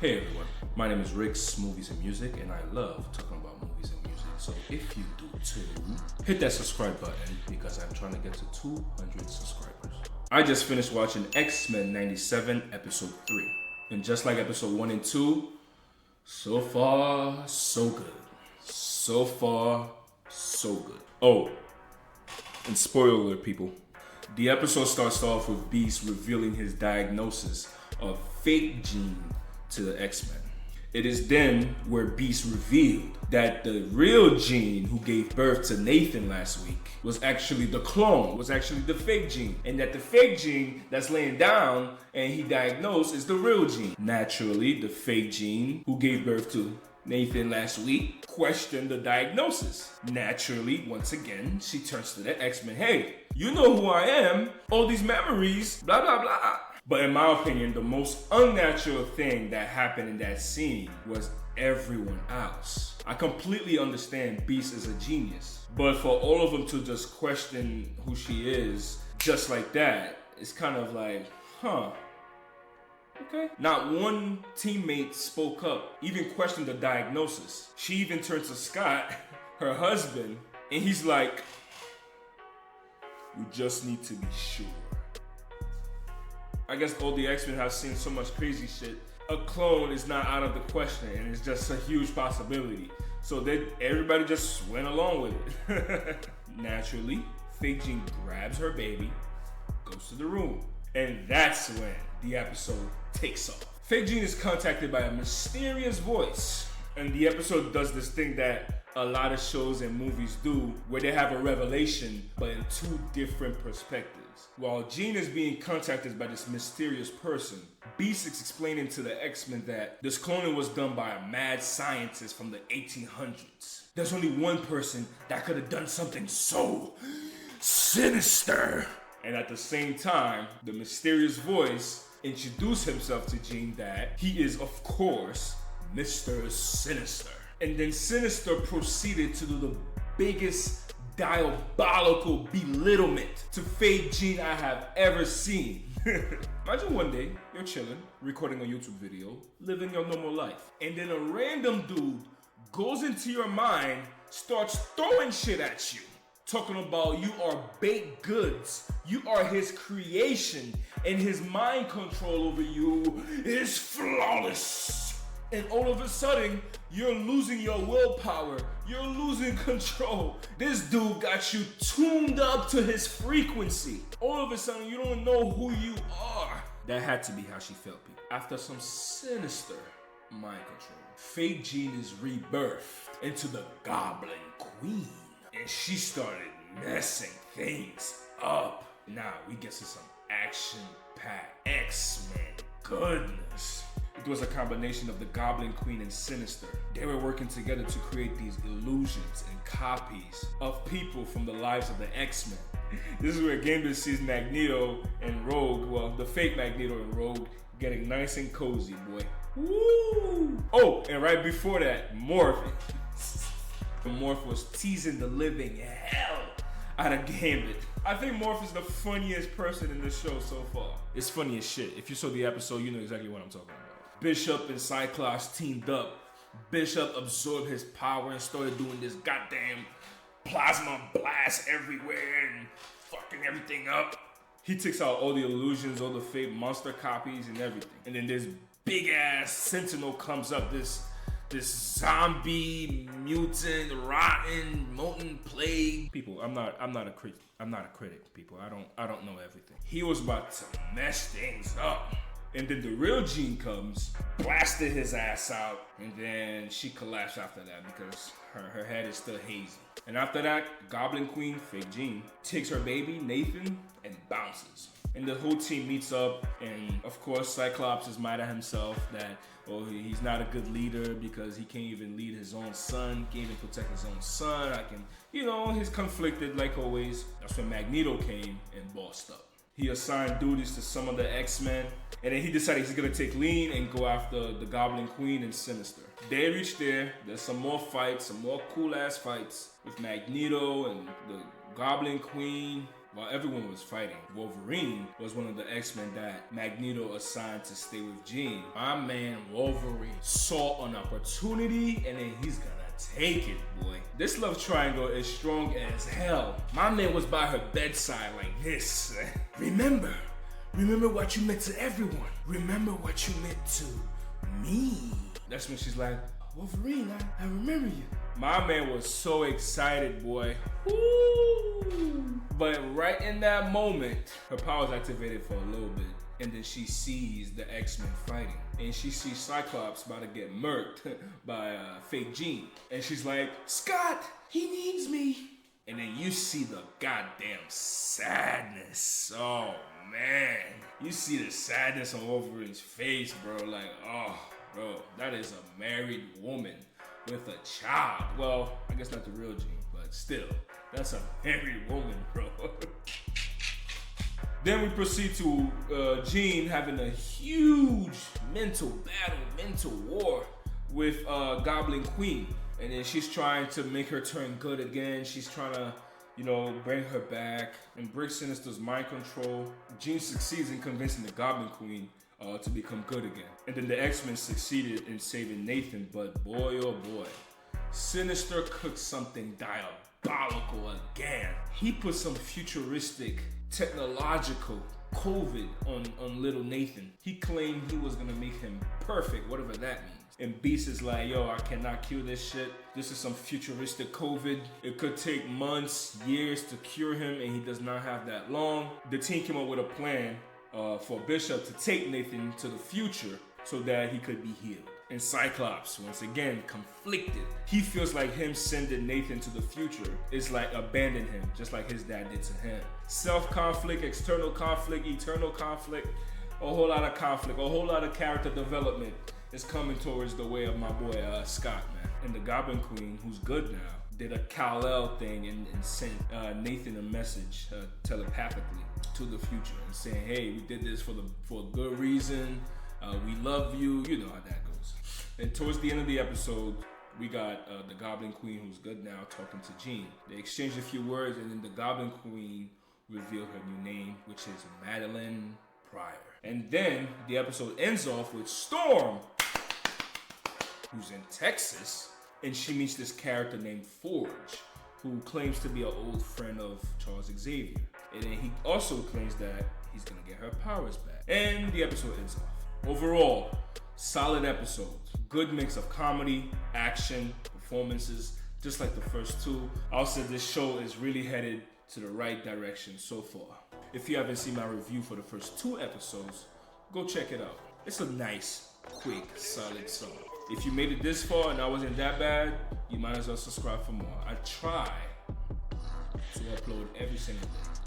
Hey everyone, my name is Rick's Movies and Music, and I love talking about movies and music. So if you do too, hit that subscribe button because I'm trying to get to 200 subscribers. I just finished watching X-Men 97 episode 3. And just like episode 1 and 2, so far, so good. So far, so good. Oh, and spoiler alert, people. The episode starts off with Beast revealing his diagnosis of fake Jean to the X-Men. It is then where Beast revealed that the real Jean who gave birth to Nathan last week was actually the clone, was actually the fake Jean, and that the fake Jean that's laying down and he diagnosed is the real Jean. Naturally, the fake Jean who gave birth to Nathan last week questioned the diagnosis. Naturally, once again, she turns to the X-Men. Hey, you know who I am, all these memories, blah, blah, blah. But in my opinion, the most unnatural thing that happened in that scene was everyone else. I completely understand Beast is a genius, but for all of them to just question who she is just like that, it's kind of like, huh. Okay. Not one teammate spoke up, even questioned the diagnosis. She even turned to Scott, her husband, and he's like, "We just need to be sure." I guess all the X-Men have seen so much crazy shit. A clone is not out of the question, and it's just a huge possibility. So everybody just went along with it. Naturally, Fake Jean grabs her baby, goes to the room, and that's when the episode takes off. Fake Jean is contacted by a mysterious voice, and the episode does this thing that a lot of shows and movies do, where they have a revelation, but in two different perspectives. While Jean is being contacted by this mysterious person, Beast is explaining to the X-Men that this cloning was done by a mad scientist from the 1800s. There's only one person that could have done something so sinister. And at the same time, the mysterious voice introduced himself to Jean that he is, of course, Mr. Sinister. And then Sinister proceeded to do the biggest diabolical belittlement to fake Jean I have ever seen. Imagine one day, you're chilling, recording a YouTube video, living your normal life, and then a random dude goes into your mind, starts throwing shit at you, talking about you are baked goods, you are his creation, and his mind control over you is flawless. And all of a sudden, you're losing your willpower. You're losing control. This dude got you tuned up to his frequency. All of a sudden, you don't know who you are. That had to be how she felt, people. After some sinister mind control, Fake Jean is rebirthed into the Goblin Queen. And she started messing things up. Now we get to some action-packed X-Men goodness. It was a combination of the Goblin Queen and Sinister. They were working together to create these illusions and copies of people from the lives of the X-Men. This is where Gambit sees Magneto and Rogue, well, the fake Magneto and Rogue, getting nice and cozy, boy. Woo! Oh, and right before that, Morph. Morph was teasing the living hell out of Gambit. I think Morph is the funniest person in the show so far. It's funny as shit. If you saw the episode, you know exactly what I'm talking about. Bishop and Cyclops teamed up. Bishop absorbed his power and started doing this goddamn plasma blast everywhere and fucking everything up. He takes out all the illusions, all the fake monster copies and everything. And then this big ass Sentinel comes up, this zombie, mutant, rotten, molten plague. People, I'm not a critic, people. I don't know everything. He was about to mess things up. And then the real Jean comes, blasted his ass out, and then she collapsed after that because her head is still hazy. And after that, Goblin Queen, Fake Jean, takes her baby, Nathan, and bounces. And the whole team meets up, and of course, Cyclops is mad at himself that, oh, he's not a good leader because he can't even lead his own son, can't even protect his own son. He's conflicted like always. That's when Magneto came and bossed up. He assigned duties to some of the X-Men, and then he decided he's gonna take lead and go after the Goblin Queen and Sinister. They reach there, there's some more fights, some more cool ass fights with Magneto and the Goblin Queen. while everyone was fighting, Wolverine was one of the X-Men that Magneto assigned to stay with Jean. My man Wolverine saw an opportunity and then he's gonna take it, boy. This love triangle is strong as hell. My man was by her bedside like this. Remember what you meant to everyone. Remember what you meant to me. That's when she's like, Wolverine, I remember you. My man was so excited, boy. Woo! But right in that moment, her powers activated for a little bit. And then she sees the X-Men fighting. And she sees Cyclops about to get murked by fake Jean. And she's like, Scott, he needs me. And then you see the goddamn sadness. Oh, man. You see the sadness on Wolverine's face, bro. Like, oh, bro, that is a married woman with a child. Well, I guess not the real Jean, but still, that's a married woman, bro. Then we proceed to Jean having a huge mental battle, mental war with Goblin Queen. And then she's trying to make her turn good again. She's trying to, bring her back and break Sinister's mind control. Jean succeeds in convincing the Goblin Queen to become good again. And then the X-Men succeeded in saving Nathan, but boy, oh boy, Sinister cooked something diabolical again. He put some futuristic, technological COVID on little Nathan. He claimed he was gonna make him perfect, whatever that means. And Beast is like, yo, I cannot cure this shit. This is some futuristic COVID. It could take months, years to cure him, and he does not have that long. The team came up with a plan for Bishop to take Nathan to the future so that he could be healed. And Cyclops, once again, conflicted. He feels like him sending Nathan to the future is like abandoning him, just like his dad did to him. Self-conflict, external conflict, eternal conflict, a whole lot of conflict, a whole lot of character development is coming towards the way of my boy Scott, man. And the Goblin Queen, who's good now, did a Kal-El thing and sent Nathan a message telepathically to the future and saying, hey, we did this for a good reason. We love you. You know how that goes. And towards the end of the episode, we got the Goblin Queen, who's good now, talking to Jean. They exchanged a few words, and then the Goblin Queen revealed her new name, which is Madeline Pryor. And then the episode ends off with Storm, who's in Texas, and she meets this character named Forge, who claims to be an old friend of Charles Xavier. And then he also claims that he's gonna get her powers back. And the episode ends off. Overall, solid episode. Good mix of comedy, action, performances, just like the first two. I'll say this show is really headed to the right direction so far. If you haven't seen my review for the first two episodes, go check it out. It's a nice, quick, solid song. If you made it this far and I wasn't that bad, you might as well subscribe for more. I try to upload every single day.